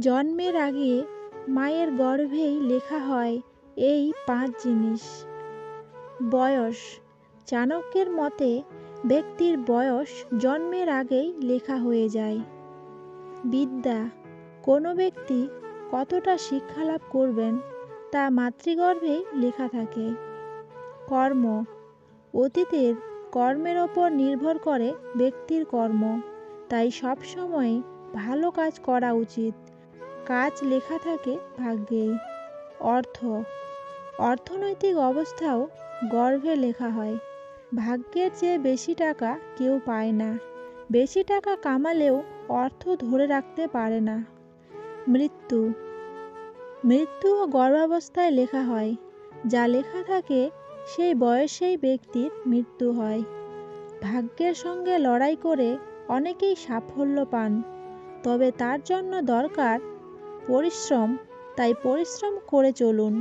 জন্মের আগে মায়ের গর্ভেই লেখা হয় এই 5 জিনিস। বয়স, চাণক্যের মতে ব্যক্তির বয়স জন্মের আগেই লেখা হয়ে যায়। বিদ্যা, কোনো ব্যক্তি কতটা শিক্ষালাভ করবেন তা মাতৃগর্ভেই লেখা থাকে। কর্ম, অতীতের কর্মের ওপর নির্ভর করে ব্যক্তির কর্ম, তাই সবসময় ভালো কাজ করা উচিত। কাজ লেখা থাকে ভাগ্যেই। অর্থ, অর্থনৈতিক অবস্থাও গর্ভে লেখা হয়। ভাগ্যের চেয়ে বেশি টাকা কেউ পায় না। বেশি টাকা কামালেও অর্থ ধরে রাখতে পারে না। মৃত্যু, মৃত্যুও গর্ভাবস্থায় লেখা হয়। যা লেখা থাকে সেই বয়সেই ব্যক্তির মৃত্যু হয়। ভাগ্যের সঙ্গে লড়াই করে অনেকেই সাফল্য পান, তবে তার জন্য দরকার পরিশ্রম, তাই পরিশ্রম করে চলুন।